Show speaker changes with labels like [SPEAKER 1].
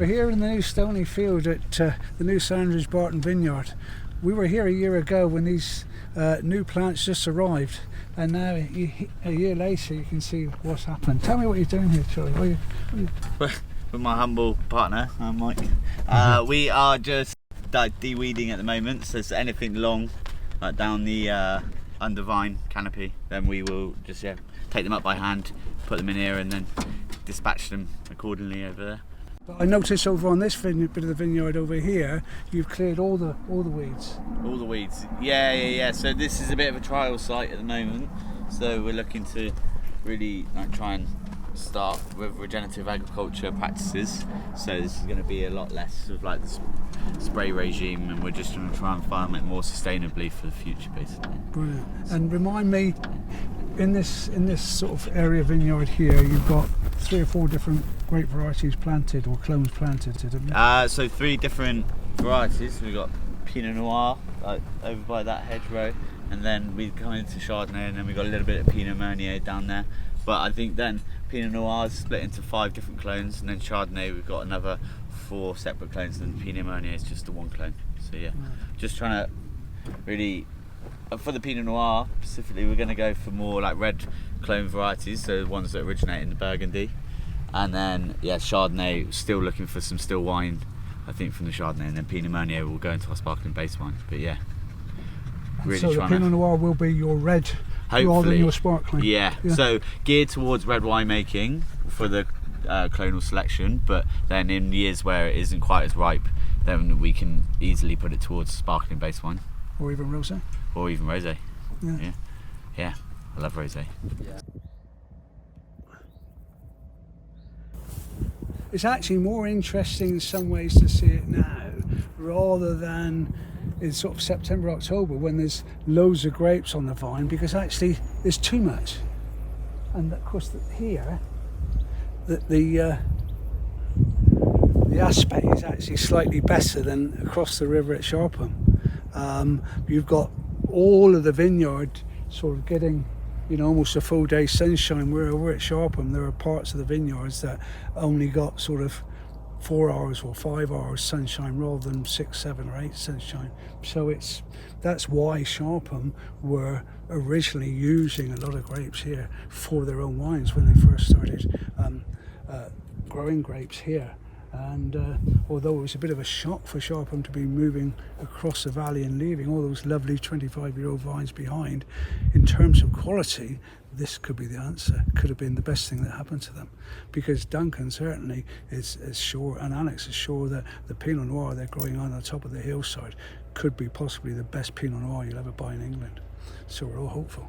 [SPEAKER 1] We're here in the new stony field at the new Sandridge Barton Vineyard. We were here a year ago when these new plants just arrived, and now a year later you can see what's happened. Tell me what you're doing here, Charlie.
[SPEAKER 2] With my humble partner, Mike. We are just de-weeding at the moment, so if there's anything long like down the under vine canopy, then we will just take them up by hand, put them in here and then dispatch them accordingly over there.
[SPEAKER 1] But I noticed over on this bit of the vineyard over here, you've cleared all the weeds.
[SPEAKER 2] All the weeds, yeah. So this is a bit of a trial site at the moment. So we're looking to really try and start with regenerative agriculture practices. So this is going to be a lot less of like the spray regime, and we're just going to try and farm it more sustainably for the future, basically.
[SPEAKER 1] Brilliant. And remind me, in this sort of area vineyard here, you've got 3 or 4 different grape varieties planted or clones planted.
[SPEAKER 2] So 3 different varieties. We've got Pinot Noir over by that hedgerow, and then we come into Chardonnay, and then we've got a little bit of Pinot Meunier down there. But I think then Pinot Noir is split into 5 different clones, and then Chardonnay we've got another 4 separate clones, and Pinot Meunier is just the 1 clone. So yeah, just trying to really, for the Pinot Noir specifically, we're going to go for more like red clone varieties, so the ones that originate in the Burgundy. And then Chardonnay, still looking for some still wine, I think, from the Chardonnay, and then Pinot Meunier will go into our sparkling base wine. But yeah, really
[SPEAKER 1] so the Pinot Noir will be your red rather than your sparkling.
[SPEAKER 2] Yeah, so geared towards red wine making for the clonal selection, but then in years where it isn't quite as ripe, then we can easily put it towards sparkling base wine.
[SPEAKER 1] Or even rosé.
[SPEAKER 2] Or even rosé. Yeah. I love rosé.
[SPEAKER 1] Yeah. It's actually more interesting in some ways to see it now rather than in sort of September, October, when there's loads of grapes on the vine, because actually there's too much. And of course here, the aspect is actually slightly better than across the river at Sharpham. You've got all of the vineyard sort of getting almost a full day sunshine. Where over at Sharpham there are parts of the vineyards that only got sort of 4 hours or 5 hours sunshine rather than 6, 7 or 8 sunshine. So that's why Sharpham were originally using a lot of grapes here for their own wines when they first started growing grapes here. And although it was a bit of a shock for Sharpham to be moving across the valley and leaving all those lovely 25-year-old vines behind, in terms of quality, this could be the answer. Could have been the best thing that happened to them, because Duncan certainly is sure, and Alex is sure, that the Pinot Noir they're growing on the top of the hillside could be possibly the best Pinot Noir you'll ever buy in England. So we're all hopeful.